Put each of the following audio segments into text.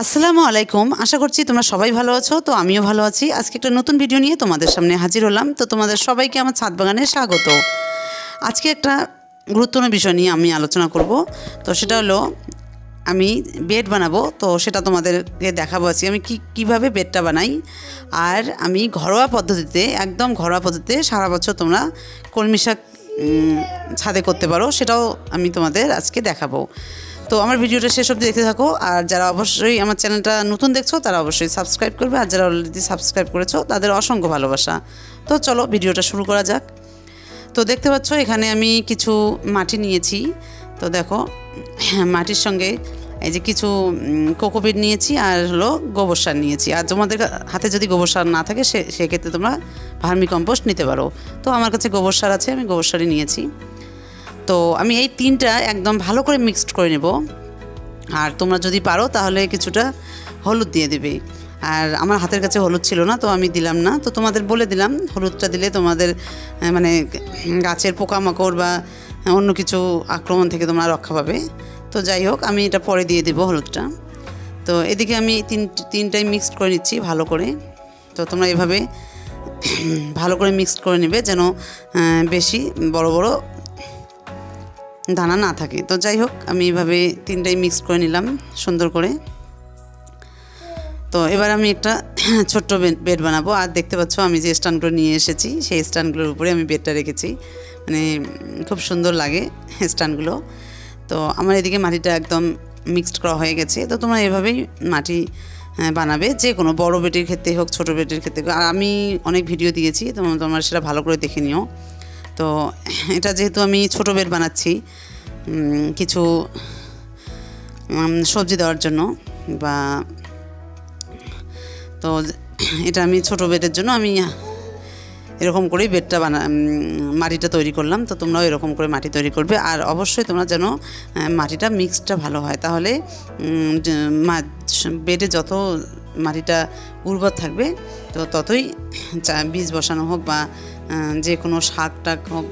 আসসালামু আলাইকুম। আশা করছি তোমরা সবাই ভালো আছো। তো আমিও ভালো আছি। আজকে একটা নতুন ভিডিও নিয়ে তোমাদের সামনে হাজির হলাম। তো তোমাদের সবাইকে আমার ছাদ বাগানে স্বাগত। আজকে একটা গুরুত্বপূর্ণ বিষয় নিয়ে আমি আলোচনা করব। তো সেটা হলো আমি বেড বানাবো। তো সেটা তোমাদেরকে দেখাবো আজকে আমি কীভাবে বেডটা বানাই। আর আমি ঘরোয়া পদ্ধতিতে, একদম ঘরোয়া পদ্ধতিতে সারা বছর তোমরা কলমি শাক ছাদে করতে পারো, সেটাও আমি তোমাদের আজকে দেখাবো। তো আমার ভিডিওটা শেষ অবধি দেখতে থাকো। আর যারা অবশ্যই আমার চ্যানেলটা নতুন দেখছো তারা অবশ্যই সাবস্ক্রাইব করবে, আর যারা অলরেডি সাবস্ক্রাইব করেছো তাদের অসংখ্য ভালোবাসা। তো চলো ভিডিওটা শুরু করা যাক। তো দেখতে পাচ্ছ এখানে আমি কিছু মাটি নিয়েছি। তো দেখো মাটির সঙ্গে এই যে কিছু কোকোপিট নিয়েছি, আর হলো গোবর সার নিয়েছি। আর তোমাদের হাতে যদি গোবর সার না থাকে সেক্ষেত্রে তোমরা ভার্মি কম্পোস্ট নিতে পারো। তো আমার কাছে গোবর সার আছে, আমি গোবর সারই নিয়েছি। তো আমি এই তিনটা একদম ভালো করে মিক্সড করে নেব। আর তোমরা যদি পারো তাহলে কিছুটা হলুদ দিয়ে দেবে। আর আমার হাতের কাছে হলুদ ছিল না, তো আমি দিলাম না। তো তোমাদের বলে দিলাম হলুদটা দিলে তোমাদের মানে গাছের পোকামাকড় বা অন্য কিছু আক্রমণ থেকে তোমরা রক্ষা পাবে। তো যাই হোক, আমি এটা পরে দিয়ে দেবো হলুদটা। তো এদিকে আমি তিনটাই মিক্সড করে নিচ্ছি ভালো করে। তো তোমরা এভাবে ভালো করে মিক্সড করে নেবে, যেন বেশি বড় বড় দানা না থাকে। তো যাই হোক, আমি এইভাবে তিনটাই মিক্স করে নিলাম সুন্দর করে। তো এবার আমি একটা ছোট্ট বেড বানাবো। আর দেখতে পাচ্ছ আমি যে স্ট্যান্ডগুলো নিয়ে এসেছি, সেই স্ট্যান্ডগুলোর উপরে আমি বেডটা রেখেছি। মানে খুব সুন্দর লাগে স্ট্যান্ডগুলো। তো আমার এদিকে মাটিটা একদম মিক্সড করা হয়ে গেছে। তো তোমরা এভাবেই মাটি বানাবে, যে কোনো বড় বেডের ক্ষেত্রে হোক ছোটো বেডের ক্ষেত্রে। আর আমি অনেক ভিডিও দিয়েছি, তোমরা সেটা ভালো করে দেখে নিও। তো এটা যেহেতু আমি ছোটো বেড বানাচ্ছি কিছু সবজি দেওয়ার জন্য, বা তো এটা আমি ছোটো বেডের জন্য আমি এরকম করেই বেডটা মাটিটা তৈরি করলাম। তো তোমরাও এরকম করে মাটি তৈরি করবে। আর অবশ্যই তোমরা যেন মাটিটা মিক্সডটা ভালো হয়, তাহলে বেডে যত মাটিটা উর্বর থাকবে তো ততই বীজ বসানো হোক বা যে কোনো শাক টাক হোক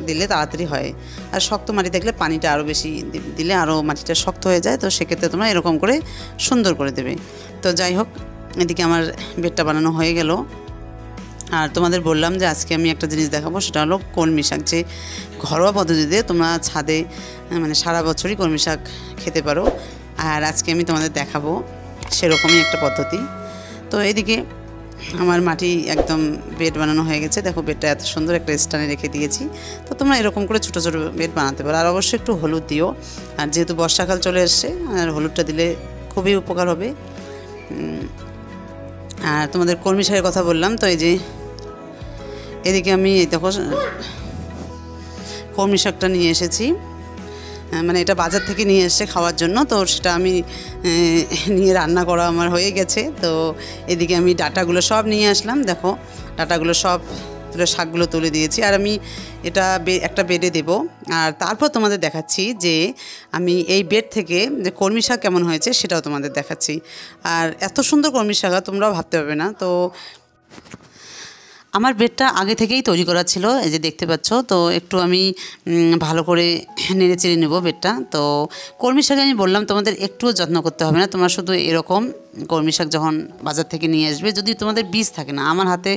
দিলে তাড়াতাড়ি হয়। আর শক্ত মাটি থাকলে পানিটা আরও বেশি দিলে আরও মাটিটা শক্ত হয়ে যায়। তো সেক্ষেত্রে তোমরা এরকম করে সুন্দর করে দেবে। তো যাই হোক, এদিকে আমার বেডটা বানানো হয়ে গেল। আর তোমাদের বললাম যে আজকে আমি একটা জিনিস দেখাবো, সেটা হলো কলমি শাক। যে ঘরোয়া পদ্ধতিতে তোমরা ছাদে মানে সারা বছরই কলমি শাক খেতে পারো। আর আজকে আমি তোমাদের দেখাবো সেরকমই একটা পদ্ধতি। তো এদিকে আমার মাটি একদম বেড বানানো হয়ে গেছে। দেখো বেডটা এত সুন্দর একটা স্ট্যান্ডে রেখে দিয়েছি। তো তোমরা এরকম করে ছোটো ছোটো বেড বানাতে পারো। আর অবশ্যই একটু হলুদ দিও। আর যেহেতু বর্ষাকাল চলে এসছে, আর হলুদটা দিলে খুবই উপকার হবে। আর তোমাদের কলমি শাকের কথা বললাম। তো এই যে এদিকে আমি দেখো কলমি শাকটা নিয়ে এসেছি, মানে এটা বাজার থেকে নিয়ে এসে খাওয়ার জন্য। তো সেটা আমি নিয়ে রান্না করা আমার হয়ে গেছে। তো এদিকে আমি ডাটাগুলো সব নিয়ে আসলাম। দেখো ডাটাগুলো সব তুলে শাকগুলো তুলে দিয়েছি। আর আমি এটা একটা বেডে দেবো। আর তারপর তোমাদের দেখাচ্ছি যে আমি এই বেড থেকে যে কলমি শাক কেমন হয়েছে সেটাও তোমাদের দেখাচ্ছি। আর এত সুন্দর কলমি শাক তোমরাও ভাবতে পারবে না। তো আমার বেডটা আগে থেকেই তৈরি করা ছিল, এই যে দেখতে পাচ্ছ। তো একটু আমি ভালো করে নেড়ে চেড়ে নেব বেডটা। তো কলমি শাকে আমি বললাম তোমাদের একটুও যত্ন করতে হবে না। তোমরা শুধু এরকম কলমি শাক যখন বাজার থেকে নিয়ে আসবে, যদি তোমাদের বীজ থাকে না, আমার হাতে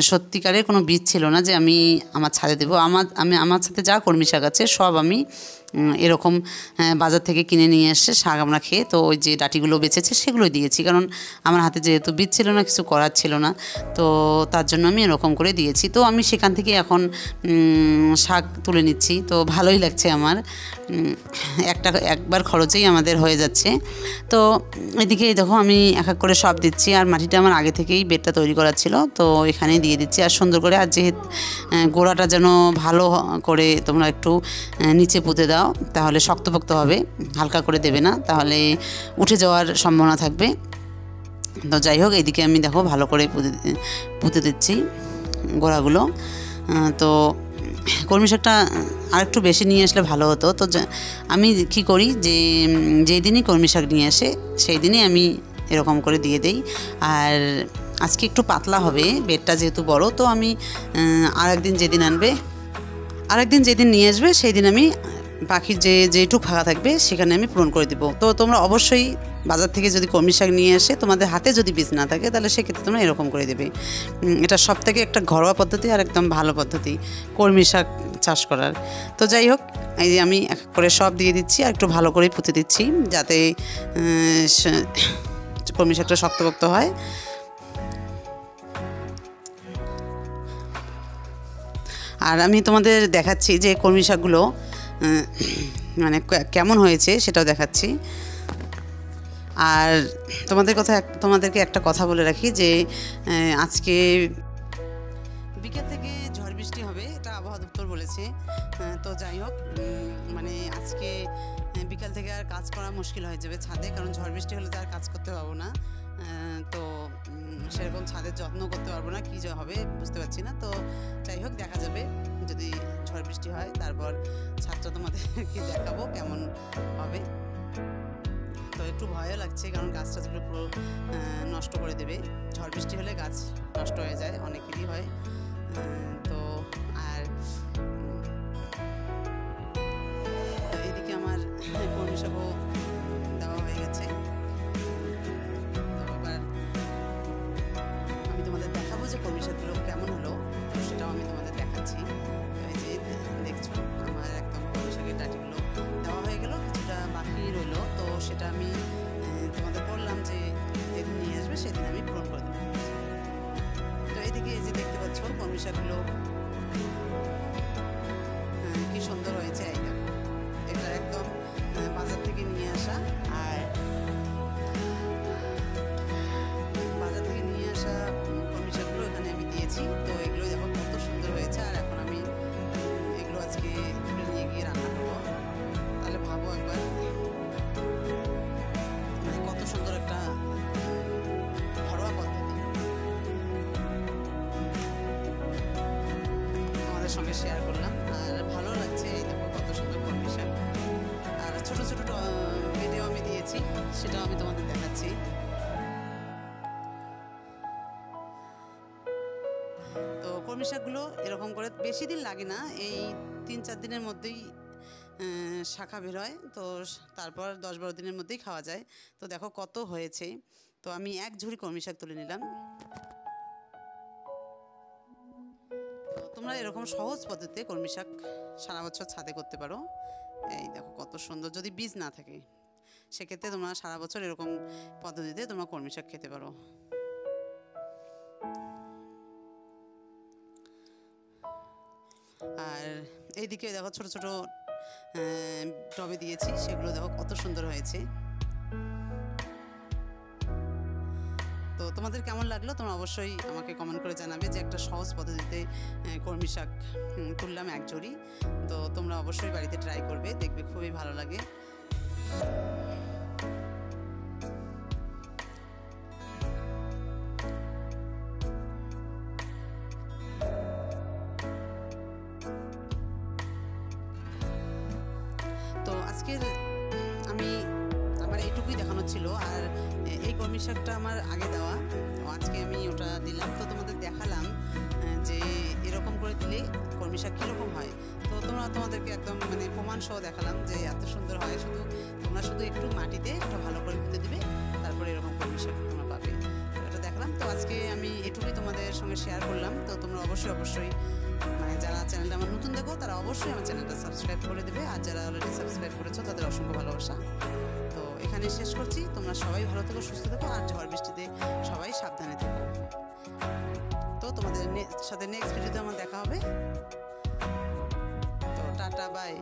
সত্যিকারের কোনো বীজ ছিল না যে আমি আমার ছাদে দেবো। আমার ছাদে যা কলমি শাক আছে সব আমি এরকম বাজার থেকে কিনে নিয়ে এসে শাক আমরা খেয়ে, তো ওই যে ডাটিগুলো বেঁচেছে সেগুলোই দিয়েছি। কারণ আমার হাতে যেহেতু বীজ ছিল না, কিছু করার ছিল না, তো তার জন্য আমি এরকম করে দিয়েছি। তো আমি সেখান থেকে এখন শাক তুলে নিচ্ছি। তো ভালোই লাগছে আমার, একবার খরচেই আমাদের হয়ে যাচ্ছে। তো এদিকে দেখো আমি এক এক করে সব দিচ্ছি। আর মাটিটা আমার আগে থেকেই বেডটা তৈরি করা ছিল, তো এখানেই দিয়ে দিচ্ছি। আর সুন্দর করে, আর যেহেতু গোড়াটা যেন ভালো করে তোমরা একটু নিচে পুঁতে দাও, তাহলে শক্তপোক্ত হবে। হালকা করে দেবে না, তাহলে উঠে যাওয়ার সম্ভাবনা থাকবে। তো যাই হোক, এদিকে আমি দেখো ভালো করে পুঁতে দিচ্ছি গোড়াগুলো। তো কলমি শাকটা আর একটু বেশি নিয়ে আসলে ভালো হতো। তো আমি কি করি, যে যেই দিনই কলমি শাক নিয়ে আসে সেই দিনই আমি এরকম করে দিয়ে দেই। আর আজকে একটু পাতলা হবে বেডটা যেহেতু বড়। তো আমি আরেকদিন যেদিন নিয়ে আসবে সেই দিন আমি বাকির যেটুক ফাঁকা থাকবে সেখানে আমি পূরণ করে দিব। তো তোমরা অবশ্যই বাজার থেকে যদি কলমি শাক নিয়ে আসে, তোমাদের হাতে যদি বীজ না থাকে, তাহলে সেক্ষেত্রে তোমরা এরকম করে দেবে। এটা সব থেকে একটা ঘরোয়া পদ্ধতি আর একদম ভালো পদ্ধতি কলমি শাক চাষ করার। তো যাই হোক, এই যে আমি এক করে সব দিয়ে দিচ্ছি আর একটু ভালো করে পুঁতে দিচ্ছি, যাতে কলমি শাকটা শক্তপোক্ত হয়। আর আমি তোমাদের দেখাচ্ছি যে কলমি শাকগুলো মানে কেমন হয়েছে সেটাও দেখাচ্ছি। আর তোমাদেরকে একটা কথা বলে রাখি যে আজকে বিকেল থেকে ঝড় বৃষ্টি হবে, এটা আবহাওয়া দপ্তর বলেছে। তো যাই হোক, মানে আজকে বিকাল থেকে আর কাজ করা মুশকিল হয়ে যাবে ছাদে, কারণ ঝড় বৃষ্টি হলে তো আর কাজ করতে পারবো না। তো সেরকম ছাদের যত্ন করতে পারবো না, কী হবে বুঝতে পারছি না। তো যাই হোক, দেখা যাবে যদি ঝড় বৃষ্টি হয়, তারপর ছাদটা তোমাদেরকে দেখাবো কেমন হবে। তো একটু ভয়ও লাগছে, কারণ গাছ টাছগুলো পুরো নষ্ট করে দেবে। ঝড় বৃষ্টি হলে গাছ নষ্ট হয়ে যায়, অনেকেরই হয়। তো আর এদিকে আমার কলমি শাকও দেওয়া হয়ে গেছে। তো এবার আমি তোমাদের দেখাবো যে কলমি শাকগুলো কেমন হলো, তো সেটাও আমি তোমাদের দেখাচ্ছি। এই যে দেখছো, আমার একদম কলমি শাকের ডাঁটিগুলো দেওয়া হয়ে গেল, কিছুটা বাকি রইলো। তো সেটা আমি তোমাদের বললাম যে যেদিন নিয়ে আসবে সেদিন আমি পূরণ করে দেবো। তো এদিকে এই যে দেখতে পাচ্ছ কলমি শাকগুলো কি সুন্দর হয়েছে। এই দেখো, এটা একদম বাজার থেকে নিয়ে আসা, আর বাজার থেকে নিয়ে আসা কলমি শাকগুলো এখানে আমি দিয়েছি। তো এগুলো দেখো কত সুন্দর হয়েছে। আর এখন আমি এগুলো আজকে তুলে নিয়ে গিয়ে রান্না করবো। তাহলে ভাবো একবার, মানে কত সুন্দর একটা ঘরোয়া পদ্ধতি তোমাদের সঙ্গে শেয়ার করলাম। আর ভালো লাগছে, এই দেখো কত সুন্দর কলমি শাক। আর ছোটো ছোটো ভিডিও আমি দিয়েছি, সেটাও আমি তোমাদের দেখাচ্ছি। তো কলমি শাকগুলো এরকম করে বেশি দিন লাগে না, এই 3-4 দিনের মধ্যেই শাখা বের হয়। তো তারপর 10-12 দিনের মধ্যেই খাওয়া যায়। তো দেখো কত হয়েছে। তো আমি এক ঝুড়ি কলমি শাক তুলে নিলাম। তো তোমরা এরকম সহজ পদ্ধতিতে কলমি শাক সারা বছর ছাদে করতে পারো। এই দেখো কত সুন্দর, যদি বীজ না থাকে সেক্ষেত্রে তোমরা সারা বছর এরকম পদ্ধতিতে তোমরা কলমি শাক খেতে পারো। আর এইদিকে দেখো ছোট ছোট টবে দিয়েছি, সেগুলো দেখো কত সুন্দর হয়েছে। তো তোমাদের কেমন লাগলো তোমরা অবশ্যই আমাকে কমেন্ট করে জানাবে, যে একটা সহজ পদ্ধতিতে কলমি শাক তুললাম এক ঝুড়ি। তো তোমরা অবশ্যই বাড়িতে ট্রাই করবে, দেখবে খুবই ভালো লাগে। তো আজকের আমার এইটুকুই দেখানো ছিল। আর এই কলমি শাকটা আমার আগে দেওয়া, আজকে আমি ওটা দিলাম। তো তোমাদের দেখালাম যে এরকম করে দিলে কলমি শাক কীরকম হয়। তো তোমাদেরকে একদম মানে প্রমাণ সহ দেখালাম যে এত সুন্দর হয়। তোমরা শুধু একটু মাটিতে একটা ভালো করে পুঁতে দেবে, তারপরে এরকম কলমি শাক তোমরা পাবে। তো এটা দেখলাম। তো আজকে আমি এটুকুই তোমাদের সঙ্গে শেয়ার করলাম। তো তোমরা অবশ্যই মানে যারা চ্যানেলটা আমার নতুন দেখো, তারা অবশ্যই আমার চ্যানেলটা সাবস্ক্রাইব করে দেবে। আর যারা অলরেডি সাবস্ক্রাইব করেছো তাদের অসংখ্য ভালোবাসা। তো এখানে শেষ করছি। তোমরা সবাই ভালো থেকো, সুস্থ থেকো, আর ঝড় বৃষ্টিতে সবাই সাবধানে থেকো। তো তোমাদের সাথে নেক্সট ভিডিওতে আমার দেখা হবে। তো টাটা, বাই।